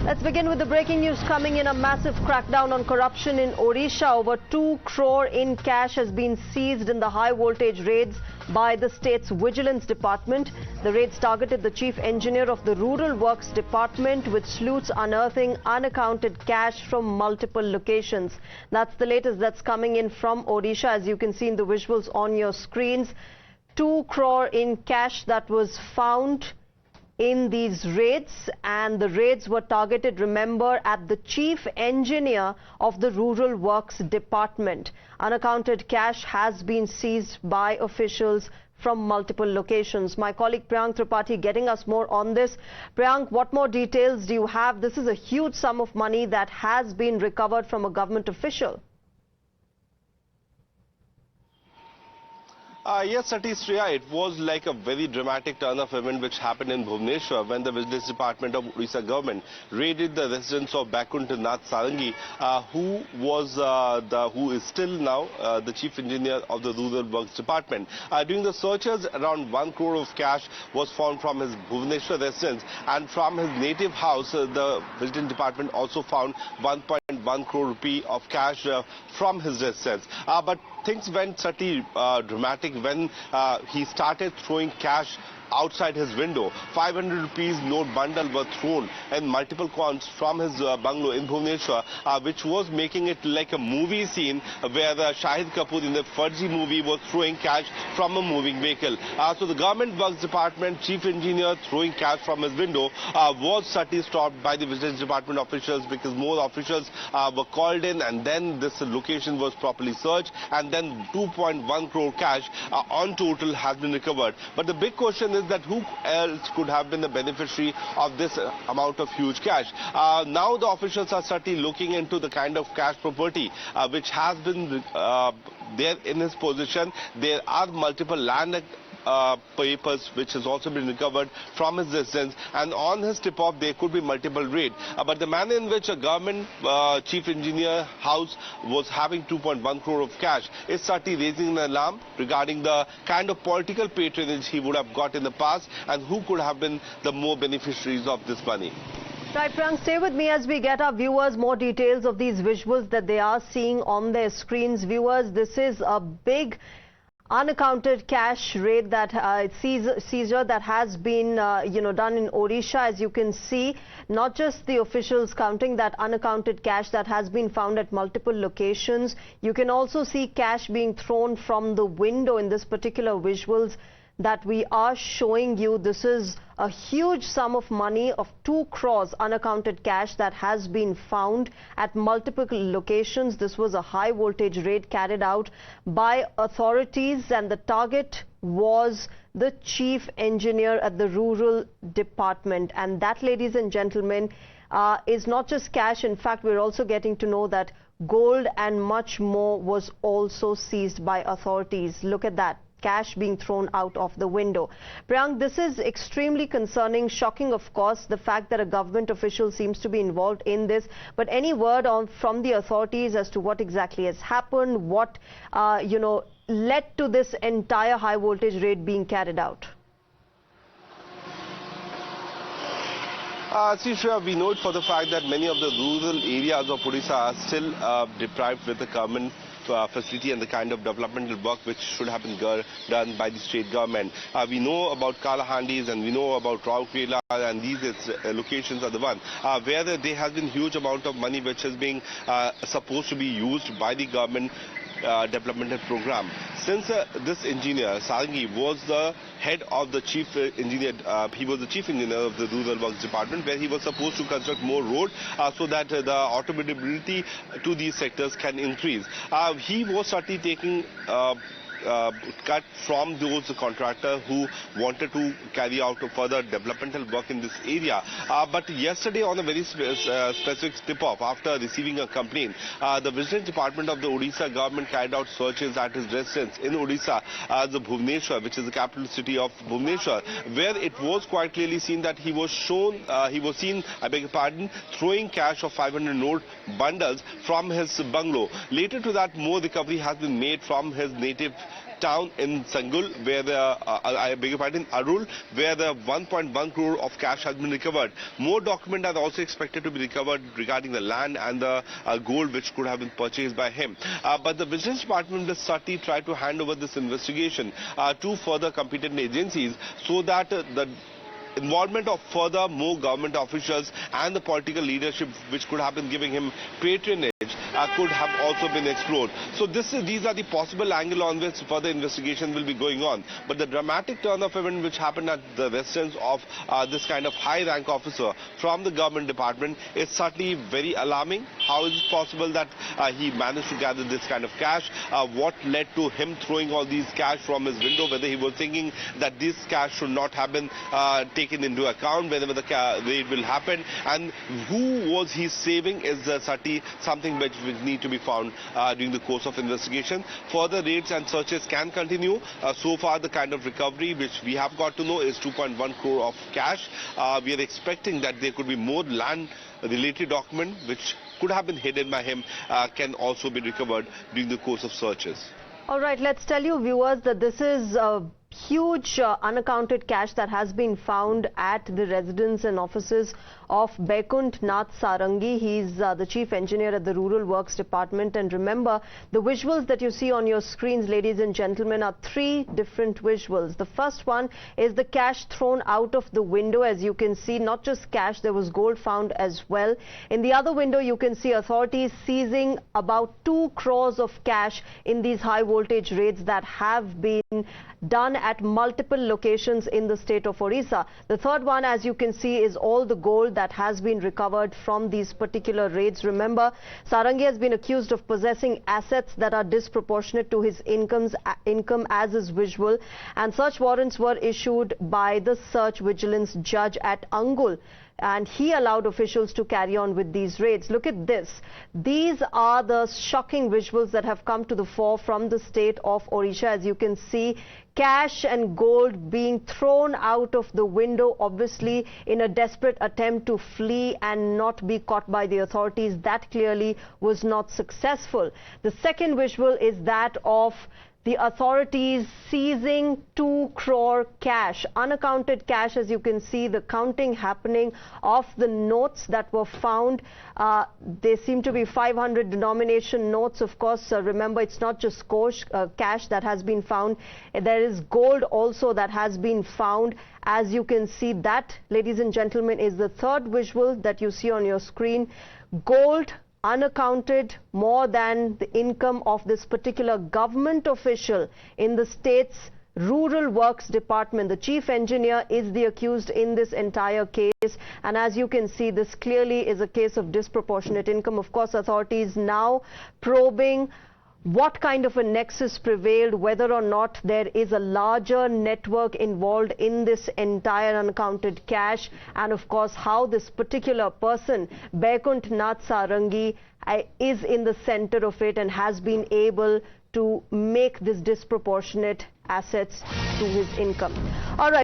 Let's begin with the breaking news coming in. A massive crackdown on corruption in Odisha. Over 2 crore in cash has been seized in the high voltage raids by the state's vigilance department. The raids targeted the chief engineer of the rural works department, with sleuths unearthing unaccounted cash from multiple locations. That's the latest that's coming in from Odisha, as you can see in the visuals on your screens. 2 crore in cash that was found in these raids, and the raids were targeted, remember, at the chief engineer of the rural works department. Unaccounted cash has been seized by officials from multiple locations. My colleague Priyank Tripathi getting us more on this. Priyank, what more details do you have? This is a huge sum of money that has been recovered from a government official. Yes, Satish, it was like a very dramatic turn of event which happened in Bhubaneswar when the Vigilance Department of Odisha government raided the residence of Bakunt Nath Sarangi, who is still now the chief engineer of the Rural Works Department. During the searches, around 1 crore of cash was found from his Bhubaneswar residence, and from his native house, the Vigilance Department also found 1.1 crore rupee of cash from his residence. But things went slightly dramatic when he started throwing cash outside his window. 500 rupees note bundle were thrown and multiple coins from his bungalow in Bhubaneswar, which was making it like a movie scene where Shahid Kapoor in the Farzi movie was throwing cash from a moving vehicle. So the government works department chief engineer throwing cash from his window was suddenly stopped by the Vigilance Department officials, because more officials were called in, and then this location was properly searched, and then 2.1 crore cash on total has been recovered. But the big question is that who else could have been the beneficiary of this amount of huge cash? Now the officials are certainly looking into the kind of cash property which has been there in his possession. There are multiple land papers which has also been recovered from his residence, and on his tip-off there could be multiple raids. But the manner in which a government chief engineer house was having 2.1 crore of cash is certainly raising an alarm regarding the kind of political patronage he would have got in the past, and who could have been the more beneficiaries of this money. Right, Priyank, stay with me as we get our viewers more details of these visuals that they are seeing on their screens. Viewers, this is a big unaccounted cash raid that seizure that has been done in Odisha. As you can see, not just the officials counting that unaccounted cash that has been found at multiple locations, you can also see cash being thrown from the window in this particular visuals that we are showing you. This is a huge sum of money of 2 crores unaccounted cash that has been found at multiple locations. This was a high voltage raid carried out by authorities, and the target was the chief engineer at the rural department. And that, ladies and gentlemen, is not just cash. In fact, we're also getting to know that gold and much more was also seized by authorities. Look at that. Cash being thrown out of the window. Priyank, this is extremely concerning, shocking, of course, the fact that a government official seems to be involved in this. But any word from the authorities as to what exactly has happened, what, led to this entire high voltage raid being carried out? We know it for the fact that many of the rural areas of Odisha are still deprived with the government facility and the kind of developmental work which should have been done by the state government. We know about Kalahandis and we know about Raurkela, and these locations are the one where there has been huge amount of money which is being supposed to be used by the government developmental program. Since this engineer, Sarangi, was the head of the chief engineer, he was the chief engineer of the Rural Works Department, where he was supposed to construct more road so that the automobility to these sectors can increase. He was certainly taking cut from those contractors who wanted to carry out further developmental work in this area. But yesterday, on a very specific tip-off, after receiving a complaint, the Vigilance Department of the Odisha government carried out searches at his residence in Odisha, the Bhubaneswar, which is the capital city of Bhubaneswar, where it was quite clearly seen that he was seen, I beg your pardon, throwing cash of 500 note bundles from his bungalow. Later to that, more recovery has been made from his native town in Sangul, where I beg your pardon, Arul, where the 1.1 crore of cash has been recovered. More documents are also expected to be recovered regarding the land and the gold which could have been purchased by him. But the Vigilance Department will certainly try to hand over this investigation to further competent agencies so that the involvement of further more government officials and the political leadership which could have been giving him patronage could have also been explored. So these are the possible angle on which further investigation will be going on. But the dramatic turn of event which happened at the residence of this kind of high rank officer from the government department is certainly very alarming. How is it possible that he managed to gather this kind of cash? What led to him throwing all these cash from his window? Whether he was thinking that this cash should not have been taken into account whenever the raid will happen, and who was he saving is certainly something which need to be found during the course of investigation. Further raids and searches can continue. So far the kind of recovery which we have got to know is 2.1 crore of cash. We are expecting that there could be more land related document which could have been hidden by him can also be recovered during the course of searches. All right, let's tell you viewers that this is huge unaccounted cash that has been found at the residence and offices of Bekunt Nath Sarangi. He's the chief engineer at the Rural Works Department. And remember, the visuals that you see on your screens, ladies and gentlemen, are three different visuals. The first one is the cash thrown out of the window. As you can see, not just cash, there was gold found as well. In the other window, you can see authorities seizing about 2 crores of cash in these high voltage raids that have been done at multiple locations in the state of Odisha. The third one, as you can see, is all the gold that has been recovered from these particular raids. Remember, Sarangi has been accused of possessing assets that are disproportionate to his income as is visual, and search warrants were issued by the search vigilance judge at Angul, and he allowed officials to carry on with these raids. Look at this. These are the shocking visuals that have come to the fore from the state of Odisha. As you can see, cash and gold being thrown out of the window, obviously in a desperate attempt to flee and not be caught by the authorities. That clearly was not successful. The second visual is that of the authorities seizing 2 crore cash, unaccounted cash. As you can see, the counting happening of the notes that were found. They seem to be 500 denomination notes. Of course, remember, it's not just cash that has been found. There is gold also that has been found. As you can see, that, ladies and gentlemen, is the third visual that you see on your screen. Gold, unaccounted, more than the income of this particular government official in the state's Rural Works Department. The chief engineer is the accused in this entire case, and as you can see, this clearly is a case of disproportionate income. Of course, authorities now probing what kind of a nexus prevailed, whether or not there is a larger network involved in this entire unaccounted cash, and of course how this particular person, Bekunt Nath Sarangi, is in the center of it and has been able to make this disproportionate assets to his income. All right.